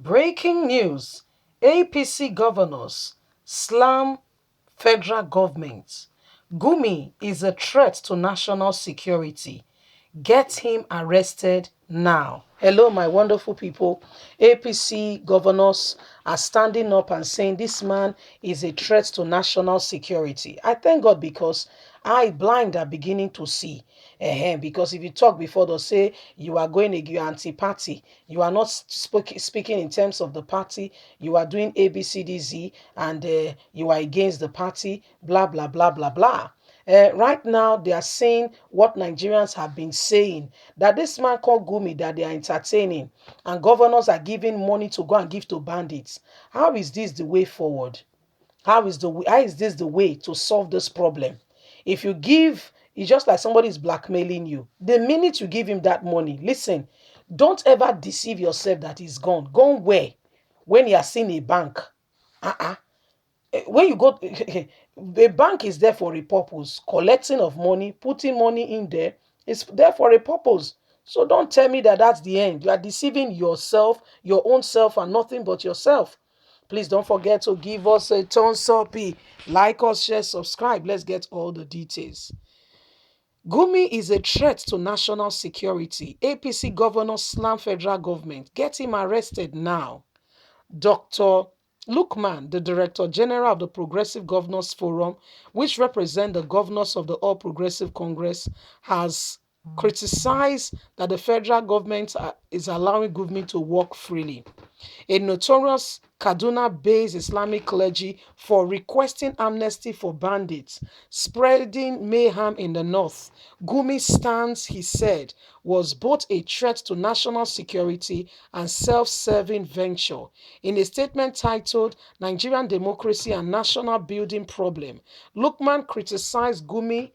Breaking news: APC governors slam federal government. Gumi is a threat to national security. Get him arrested now. Hello, my wonderful people. APC governors are standing up and saying this man is a threat to national security. I thank God because I blind are beginning to see. Because if you talk before, they'll say you are going to you anti-party. You are not speaking in terms of the party. You are doing ABCDZ and you are against the party. Blah blah blah blah blah. Right now, they are saying what Nigerians have been saying, that this man called Gumi that they are entertaining and governors are giving money to go and give to bandits. How is this the way forward? How is this the way to solve this problem? If you give, it's just like somebody is blackmailing you. The minute you give him that money, listen, don't ever deceive yourself that he's gone. Gone where? When you are seeing a bank. Uh-uh. When you go, the bank is there for a purpose. Collecting of money, putting money in there is there for a purpose. So don't tell me that that's the end. You are deceiving yourself, your own self, and nothing but yourself. Please don't forget to give us a thumbs up, like us, share, subscribe. Let's get all the details. Gumi is a threat to national security. APC governor slam federal government. Get him arrested now. Dr. Lukman, the Director General of the Progressive Governors Forum, which represent the governors of the All Progressive Congress, has criticized that the federal government is allowing government to work freely. A notorious Kaduna-based Islamic clergy for requesting amnesty for bandits, spreading mayhem in the north. Gumi's stance, he said, was both a threat to national security and self-serving venture. In a statement titled Nigerian Democracy and National Building Problem, Lukman criticized Gumi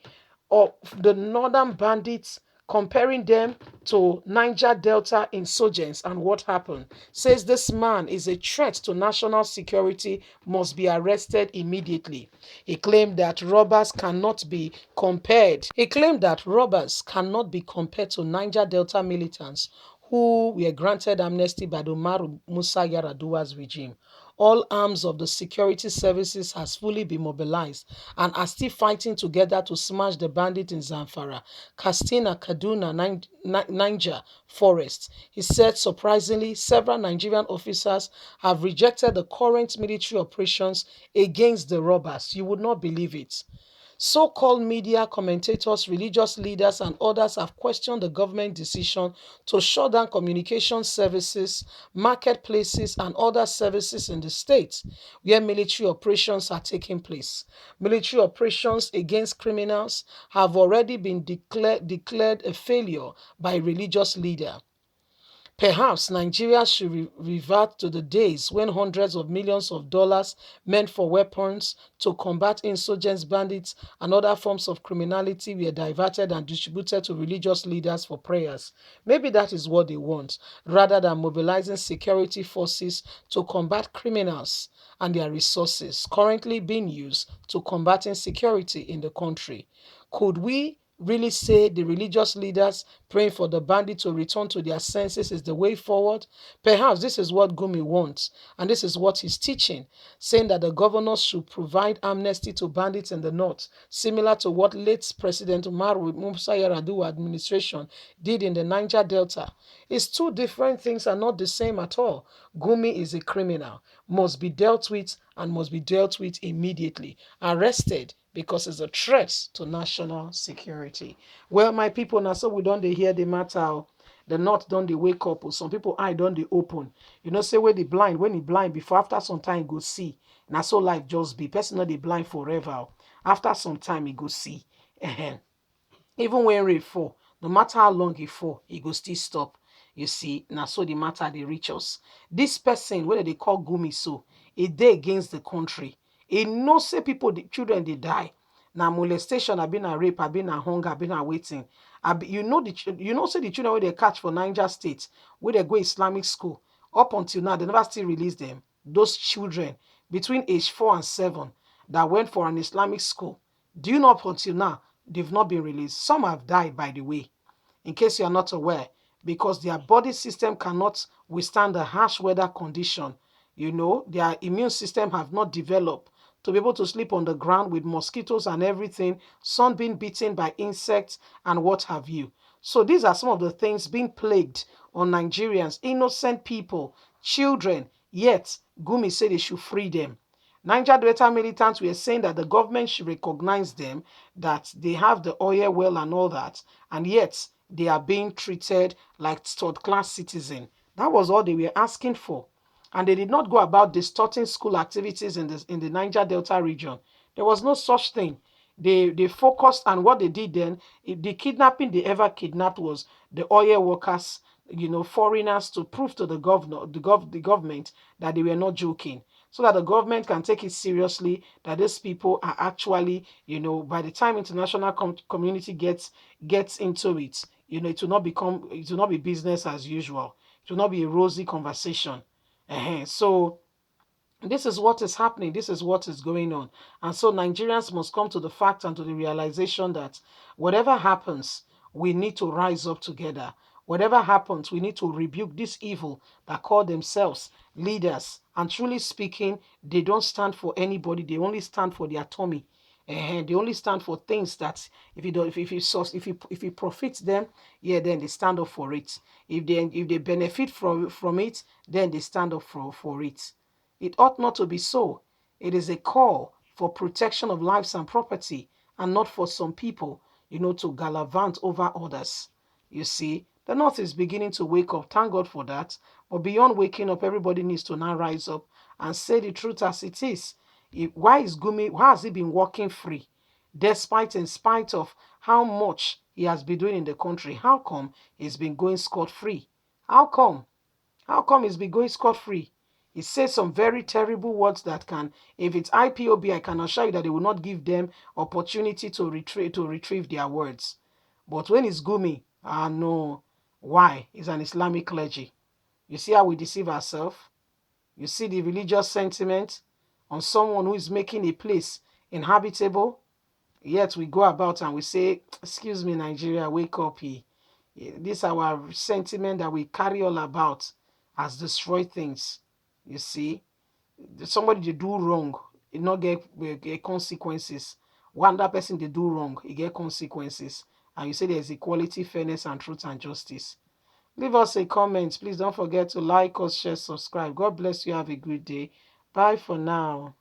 of the northern bandits, comparing them to Niger Delta insurgents and what happened. Says this man is a threat to national security, must be arrested immediately. He claimed that robbers cannot be compared. He claimed that robbers cannot be compared to Niger Delta militants who were granted amnesty by the Umaru Musa Yar'Adua's regime. All arms of the security services has fully been mobilized and are still fighting together to smash the bandit in Zamfara, Katsina, Kaduna, Niger forests. He said surprisingly, several Nigerian officers have rejected the current military operations against the robbers. You would not believe it. So-called media commentators, religious leaders, and others have questioned the government decision to shut down communication services, marketplaces, and other services in the state where military operations are taking place. Military operations against criminals have already been declared a failure by a religious leader. Perhaps Nigeria should revert to the days when hundreds of millions of dollars meant for weapons to combat insurgents, bandits, and other forms of criminality were diverted and distributed to religious leaders for prayers. Maybe that is what they want, rather than mobilizing security forces to combat criminals and their resources currently being used to combat insecurity in the country. Could we really say the religious leaders praying for the bandit to return to their senses is the way forward? Perhaps this is what Gumi wants, and this is what he's teaching, saying that the governors should provide amnesty to bandits in the north, similar to what late President Umaru Musa Yar'Adua administration did in the Niger Delta. It's two different things and not the same at all. Gumi is a criminal, must be dealt with and must be dealt with immediately, arrested because it's a threat to national security. Well, my people, now so we don't they hear the matter. The north don't they wake up. Or some people eye don't they open. You know, say where they blind, when he blind before after some time he go see. Now so life just be. Person not they blind forever. After some time he go see. Even when rain fall, no matter how long he fall, he go still stop. You see, now so the matter they reach us. This person, whether they call Gumi so, a day against the country. He no say people, the children they die. Now molestation, have been a rape, have been a hunger, have been a waiting. You know say the children where they catch for Niger State, where they go Islamic school. Up until now, they never still release them. Those children between age 4 and 7 that went for an Islamic school. Do you know up until now they've not been released? Some have died, by the way. In case you are not aware, because their body system cannot withstand the harsh weather condition. Their immune system have not developed to be able to sleep on the ground with mosquitoes and everything, sun being beaten by insects and what have you. So these are some of the things being plagued on Nigerians, innocent people, children. Yet Gumi said they should free them. Niger Delta militants were saying that the government should recognize them, that they have the oil well and all that, and yet they are being treated like third-class citizens. That was all they were asking for. And they did not go about distorting school activities in the Niger Delta region. There was no such thing. They focused, and what they did then, the kidnapping they ever kidnapped was the oil workers, foreigners, to prove to the governor, the government, that they were not joking, so that the government can take it seriously, that these people are actually, by the time international community gets into it, it will not be business as usual. It will not be a rosy conversation. So this is what is happening. This is what is going on. And so Nigerians must come to the fact and to the realization that whatever happens, we need to rise up together. Whatever happens, we need to rebuke this evil that call themselves leaders. And truly speaking, they don't stand for anybody. They only stand for their tummy. And they only stand for things that if it profits them, yeah, then they stand up for it. If they benefit from it, then they stand up for it. It ought not to be so. It is a call for protection of lives and property, and not for some people, to gallivant over others. You see, the North is beginning to wake up. Thank God for that. But beyond waking up, everybody needs to now rise up and say the truth as it is. Why has he been walking free? Despite, in spite of how much he has been doing in the country, how come he's been going scot-free? How come? How come he's been going scot-free? He says some very terrible words that can, if it's IPOB, I can assure you that they will not give them opportunity to retrieve their words. But when it's Gumi, no. Why? He's an Islamic clergy. You see how we deceive ourselves? You see the religious sentiment on someone who is making a place inhabitable? Yet we go about and we say, excuse me, Nigeria, wake up here. This our sentiment that we carry all about has destroyed things. You see, somebody they do wrong, it not get consequences. One that person they do wrong, it get consequences. And you say there's equality, fairness, and truth and justice. Leave us a comment. Please don't forget to like us, share, subscribe. God bless you. Have a good day. Bye for now.